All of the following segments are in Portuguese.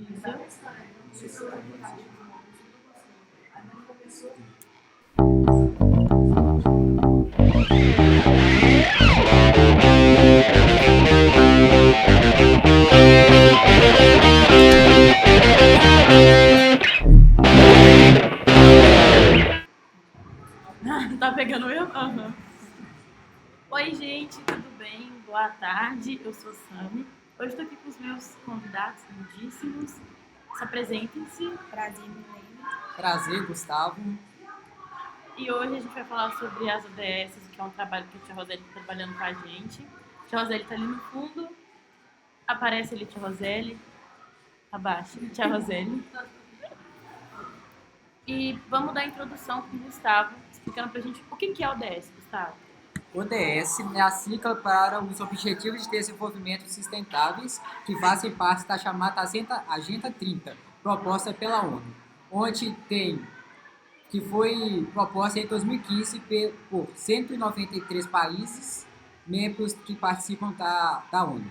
Isso. Tá pegando eu? Aham. Oi, gente, tudo bem? Boa tarde, eu sou Sami. Hoje estou aqui com os meus convidados lindíssimos. Se apresentem-se. Prazer, Milene. Prazer, Gustavo. E hoje a gente vai falar sobre as ODS, que é um trabalho que a tia Roseli está trabalhando com a gente. A tia Roseli está ali no fundo. Aparece ali, tia Roseli. Abaixa, tia Roseli. E vamos dar a introdução com o Gustavo, explicando pra gente o que é a ODS, Gustavo. ODS é a sigla para os Objetivos de Desenvolvimento Sustentáveis, que fazem parte da chamada Agenda 30, proposta pela ONU, que foi proposta em 2015 por 193 países membros que participam da ONU.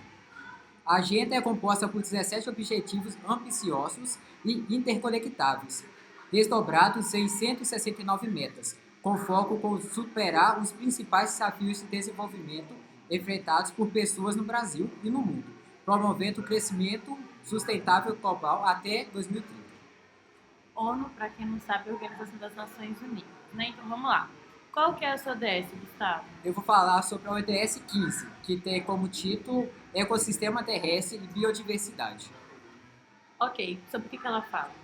A agenda é composta por 17 objetivos ambiciosos e interconectáveis, desdobrados em 169 metas, com foco em superar os principais desafios de desenvolvimento enfrentados por pessoas no Brasil e no mundo, promovendo o crescimento sustentável global até 2030. ONU, para quem não sabe, é a Organização das Nações Unidas, né? Então vamos lá. Qual que é a sua ODS, Gustavo? Eu vou falar sobre a ODS 15, que tem como título Ecossistema Terrestre e Biodiversidade. Ok, sobre o que ela fala?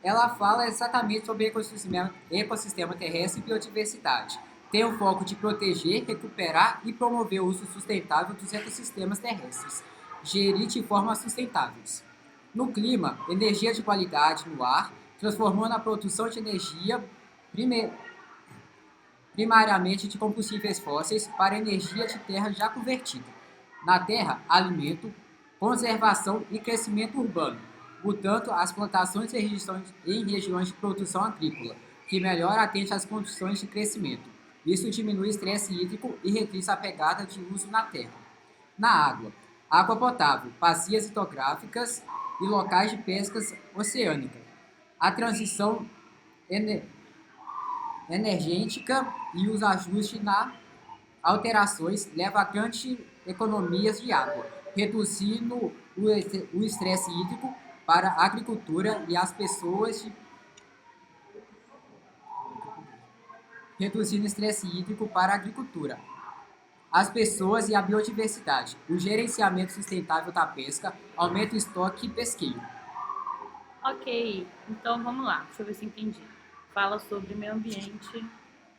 Ela fala exatamente sobre ecossistema terrestre e biodiversidade. Tem o foco de proteger, recuperar e promover o uso sustentável dos ecossistemas terrestres, gerir de forma sustentáveis. No clima, energia de qualidade no ar, transformando a produção de energia primariamente de combustíveis fósseis para energia de terra já convertida. Na terra, alimento, conservação e crescimento urbano, portanto, as plantações em regiões de produção agrícola, que melhor atende às condições de crescimento. Isso diminui o estresse hídrico e reduz a pegada de uso na terra. Na água, água potável, bacias hidrográficas e locais de pescas oceânica. A transição energética e os ajustes na alterações levam a grandes economias de água, reduzindo o estresse hídrico para a agricultura e as pessoas, reduzindo o estresse hídrico para a agricultura, as pessoas e a biodiversidade. O gerenciamento sustentável da pesca aumenta o estoque pesqueiro. Ok, então vamos lá, deixa eu ver se entendi. Fala sobre meio ambiente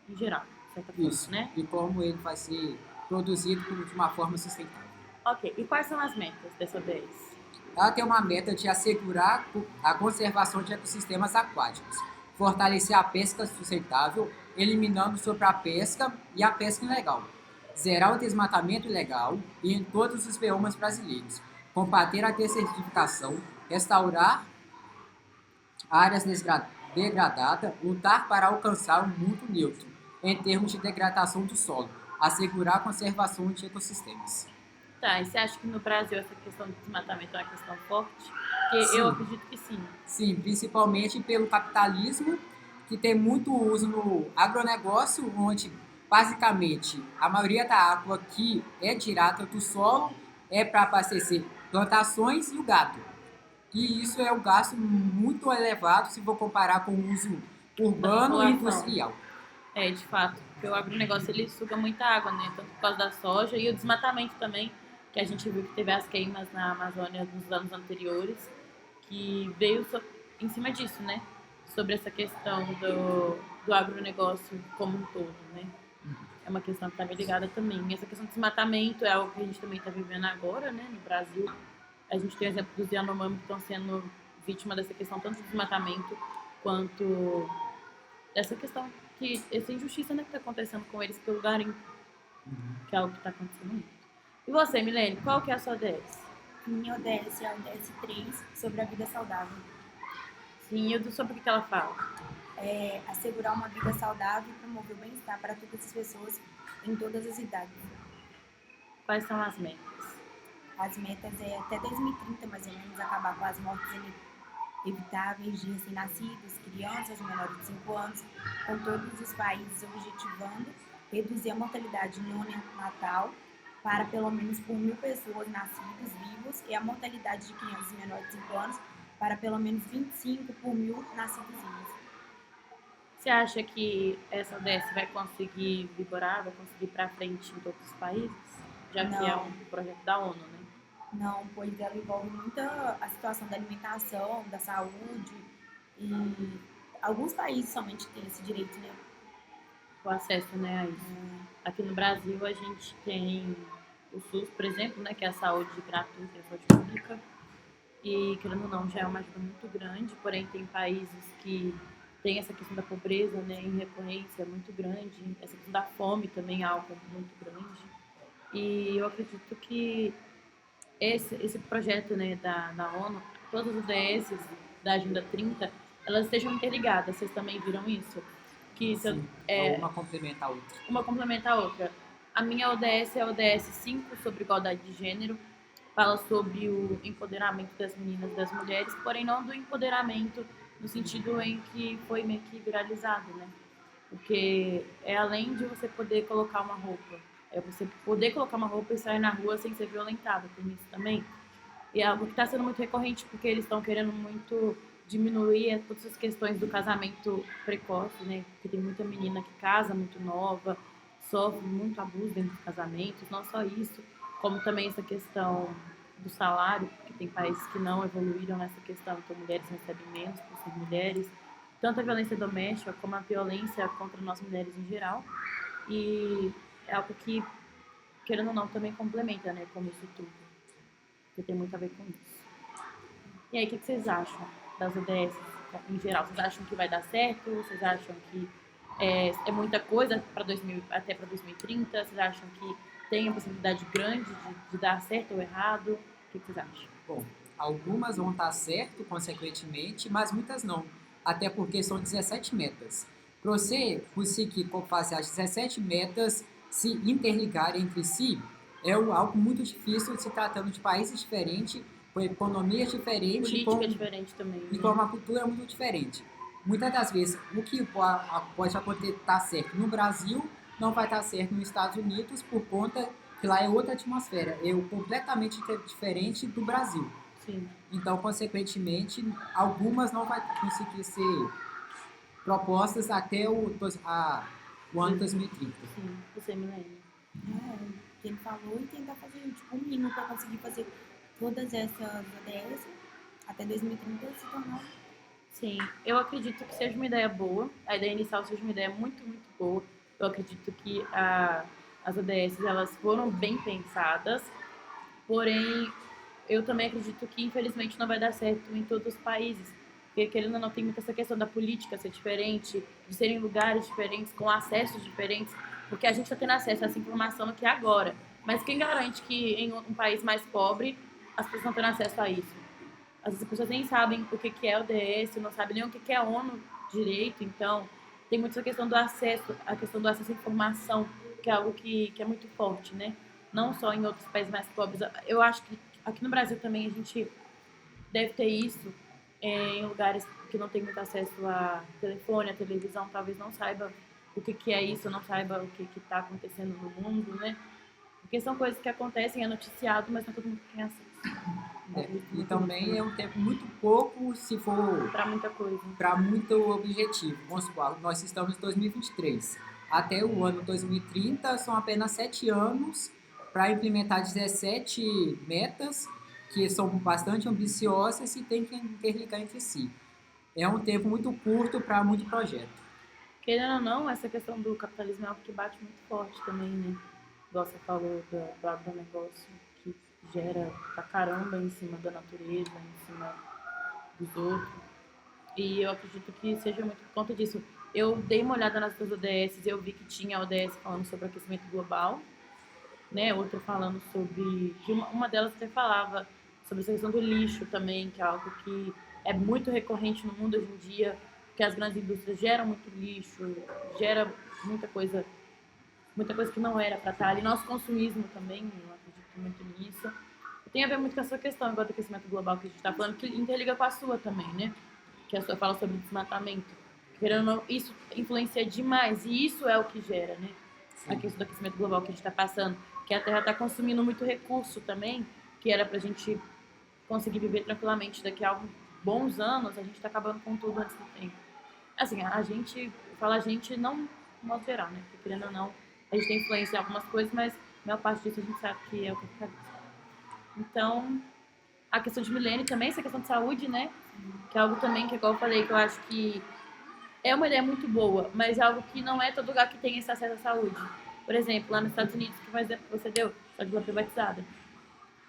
em geral, de certa forma, Isso, né? e como ele vai ser produzido de uma forma sustentável. Ok, e quais são as metas dessa vez? Ela tem uma meta de assegurar a conservação de ecossistemas aquáticos, fortalecer a pesca sustentável, eliminando sobre a pesca e a pesca ilegal, zerar o desmatamento ilegal e em todos os biomas brasileiros, combater a desertificação, restaurar áreas degradadas, lutar para alcançar um mundo neutro em termos de degradação do solo, assegurar a conservação de ecossistemas. Tá, e você acha que no Brasil essa questão do desmatamento é uma questão forte? Porque Sim. eu acredito que sim. Sim, principalmente pelo capitalismo, que tem muito uso no agronegócio, onde basicamente a maioria da água que é tirada do solo é para abastecer plantações e o gado. E isso é um gasto muito elevado se for comparar com o uso urbano e industrial. É, de fato, porque o agronegócio ele suga muita água, né? Tanto por causa da soja e o desmatamento também, que a gente viu que teve as queimas na Amazônia nos anos anteriores, que veio em cima disso, né? Sobre essa questão do agronegócio como um todo, né? É uma questão que está bem ligada também. E essa questão do desmatamento é algo que a gente também está vivendo agora, né? No Brasil, a gente tem o exemplo dos Yanomami que estão sendo vítima dessa questão, tanto do desmatamento quanto dessa questão, essa injustiça, né, que está acontecendo com eles pelo garimpo, que é algo que está acontecendo muito. E você, Milene, qual que é a sua ODS? Minha ODS é a ODS 3, sobre a vida saudável. Sim, e sobre o que ela fala? É assegurar uma vida saudável e promover o bem-estar para todas as pessoas em todas as idades. Quais são as metas? as metas é até 2030, mais ou menos, acabar com as mortes evitáveis de recém-nascidos, crianças menores de 5 anos, com todos os países objetivando reduzir a mortalidade neonatal para pelo menos por 1.000 pessoas nascidas vivos e a mortalidade de crianças menores de 5 anos para pelo menos 25 por 1.000 nascidos vivos. Você acha que essa ODS vai conseguir vigorar, vai conseguir ir para frente em todos os países? Já que é um projeto da ONU, né? Não, pois ela envolve muito a situação da alimentação, da saúde e alguns países somente têm esse direito, né? O acesso, né, a isso. Aqui no Brasil a gente tem o SUS, por exemplo, né, que é a saúde gratuita, a saúde pública, e querendo ou não já é uma ajuda muito grande, porém tem países que tem essa questão da pobreza, né, em recorrência muito grande, essa questão da fome também é algo muito grande, e eu acredito que esse projeto, né, da ONU, todas as ODS da Agenda 30, elas estejam interligadas. Vocês também viram isso? Que Sim, uma complementa a outra. Uma complementa a outra. A minha ODS é a ODS 5, sobre igualdade de gênero. Fala sobre o empoderamento das meninas e das mulheres, porém não do empoderamento no sentido em que foi meio que viralizado, né? Porque é além de você poder colocar uma roupa, é você poder colocar uma roupa e sair na rua sem ser violentada, tem isso também. E é algo que está sendo muito recorrente, porque eles estão querendo muito diminuir todas as questões do casamento precoce, né? Porque tem muita menina que casa muito nova, sofre muito abuso dentro dos casamentos, não só isso, como também essa questão do salário, porque tem países que não evoluíram nessa questão, então mulheres recebem menos por ser mulheres, tanto a violência doméstica como a violência contra nós mulheres em geral, e é algo que, querendo ou não, também complementa, né, como isso tudo, que tem muito a ver com isso. E aí, o que vocês acham das ODS em geral? Vocês acham que vai dar certo? Vocês acham que é muita coisa até para 2030? Vocês acham que tem a possibilidade grande de dar certo ou errado? O que vocês acham? Bom, algumas vão estar certo, consequentemente, mas muitas não. Até porque são 17 metas. Para você conseguir fazer as 17 metas se interligarem entre si, é algo muito difícil se tratando de países diferentes, com economias diferentes, política diferente também, e né? com uma cultura muito diferente. Muitas das vezes, o que pode acontecer estar certo no Brasil não vai estar certo nos Estados Unidos por conta que lá é outra atmosfera, é completamente diferente do Brasil. Sim. Então, consequentemente, algumas não vai conseguir ser propostas até o ano 2030. Sim, você me lembra. O que ele falou e tentar fazer tipo, um mínimo para conseguir fazer todas essas ODS até 2030 se tornar. Sim, eu acredito que seja uma ideia boa, a ideia inicial seja uma ideia muito, muito boa. Eu acredito que as ODS elas foram bem pensadas, porém eu também acredito que infelizmente não vai dar certo em todos os países, porque querendo ou não tem muita essa questão da política ser diferente, de serem lugares diferentes, com acessos diferentes, porque a gente está tendo acesso a essa informação aqui agora, mas quem garante que em um país mais pobre as pessoas não tendo acesso a isso? Às vezes as pessoas nem sabem o que é o ODS, não sabem nem o que é a ONU direito, então tem muito essa questão do acesso, a questão do acesso à informação, que é algo que é muito forte, né? Não só em outros países mais pobres. Eu acho que aqui no Brasil também a gente deve ter isso, em lugares que não tem muito acesso a telefone, a televisão, talvez não saiba o que é isso, não saiba o que está acontecendo no mundo, né? Porque são coisas que acontecem, é noticiado, mas não todo mundo tem acesso. E também é um tempo muito pouco se for para muita coisa. Para muito objetivo. Vamos supor, nós estamos em 2023. Até o ano 2030 são apenas 7 anos para implementar 17 metas que são bastante ambiciosas e tem que interligar entre si. É um tempo muito curto para muito projeto. Querendo ou não, essa questão do capitalismo é algo que bate muito forte também, né? Igual você falou do agronegócio, que gera pra caramba em cima da natureza, em cima dos outros. E eu acredito que seja muito por conta disso. Eu dei uma olhada nas duas ODS e eu vi que tinha a ODS falando sobre aquecimento global, né? Outra falando sobre... Uma delas até falava sobre essa questão do lixo também, que é algo que é muito recorrente no mundo hoje em dia, que as grandes indústrias geram muito lixo, gera muita coisa que não era para estar ali. Nosso consumismo também, eu acredito muito nisso. tem a ver muito com essa questão agora do aquecimento global que a gente está falando, que interliga com a sua também, né? Que a sua fala sobre desmatamento. Querendo ou não, isso influencia demais, e isso é o que gera, né? A questão do aquecimento global que a gente está passando, que a Terra está consumindo muito recurso também, que era para a gente conseguir viver tranquilamente daqui a alguns bons anos, a gente está acabando com tudo antes do tempo. Assim, a gente, fala a gente não no modo geral, né? Porque querendo ou não, a gente tem influência em algumas coisas, mas a maior parte disso a gente sabe que é o capitalismo. Então, a questão de milênio também, essa questão de saúde, né? Que é algo também que, igual eu falei, que eu acho que é uma ideia muito boa, mas é algo que não é todo lugar que tem esse acesso à saúde. Por exemplo, lá nos Estados Unidos, que mais exemplo que você deu, saúde privatizada.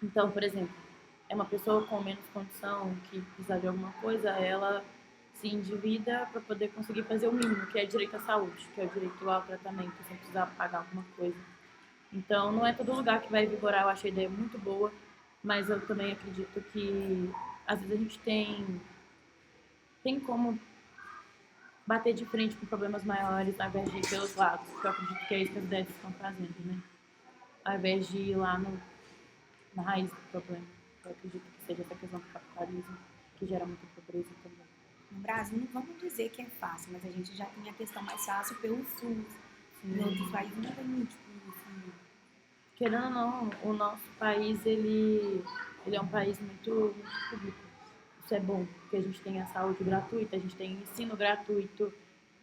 Então, por exemplo, é uma pessoa com menos condição, que precisa de alguma coisa, ela se endivida para poder conseguir fazer o mínimo, que é direito à saúde, que é o direito ao tratamento, sem precisar pagar alguma coisa. Então, não é todo lugar que vai vigorar, eu acho a ideia muito boa, mas eu também acredito que, às vezes, a gente tem como bater de frente com problemas maiores ao invés de ir pelos lados, porque eu acredito que é isso que as ideias estão fazendo, né? Ao invés de ir lá na raiz do problema. Eu acredito que seja essa questão do capitalismo que gera muita pobreza também. No Brasil, não vamos dizer que é fácil, mas a gente já tem a questão mais fácil pelo SUS. Em outros países não tem, tipo, assim... Querendo ou não, o nosso país, ele é um país muito público. Isso é bom, porque a gente tem a saúde gratuita, a gente tem ensino gratuito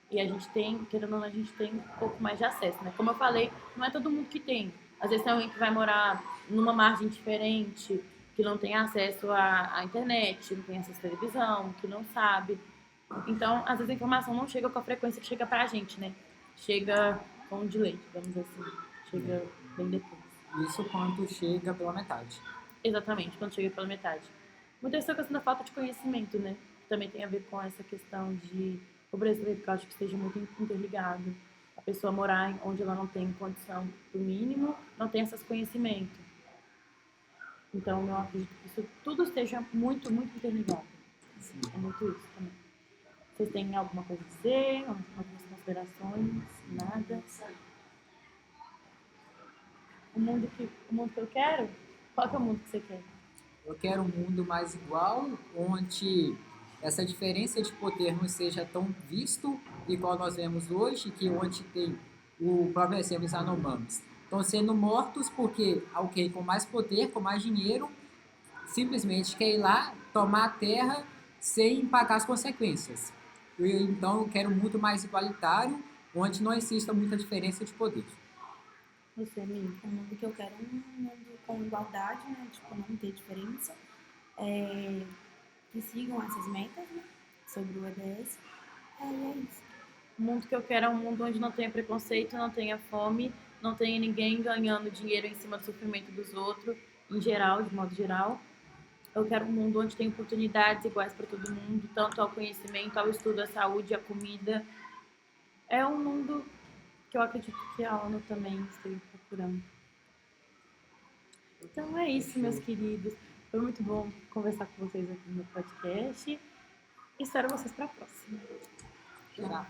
e a gente tem, querendo ou não, a gente tem um pouco mais de acesso, né? Como eu falei, não é todo mundo que tem. Às vezes tem alguém que vai morar numa margem diferente, que não tem acesso à internet, não tem acesso à televisão, que não sabe. Então, às vezes a informação não chega com a frequência que chega pra gente, né? Chega com um delay, digamos assim. Chega bem depois. Isso quando chega pela metade. Exatamente, quando chega pela metade. Muita essa questão da falta de conhecimento, né? Que também tem a ver com essa questão de pobreza, porque eu acho que esteja muito interligado. A pessoa morar onde ela não tem condição do mínimo, não tem acesso ao conhecimento. Então, eu acredito que isso tudo esteja muito, muito interligado. Sim. É muito isso também. Vocês têm alguma coisa a dizer? Algumas considerações? Nada? O mundo que eu quero? Qual que é o mundo que você quer? Eu quero um mundo mais igual, onde essa diferença de poder não seja tão visto igual nós vemos hoje, que onde tem o próprio exemplo dos Yanomamis. Estão sendo mortos porque alguém com mais poder, com mais dinheiro, simplesmente quer ir lá, tomar a terra sem pagar as consequências. Então eu quero um mundo mais igualitário, onde não exista muita diferença de poder. Você, Mimi? O mundo que eu quero é um mundo com igualdade, né? Tipo, não ter diferença. Que sigam essas metas, né? Sobre o EDS. E é isso. O mundo que eu quero é um mundo onde não tenha preconceito, não tenha fome, não tenha ninguém ganhando dinheiro em cima do sofrimento dos outros, em geral, de modo geral. Eu quero um mundo onde tem oportunidades iguais para todo mundo, tanto ao conhecimento, ao estudo, à saúde, à comida. É um mundo que eu acredito que a ONU também esteja procurando. Então é isso, meus queridos. Foi muito bom conversar com vocês aqui no podcast. E espero vocês para a próxima. Tchau.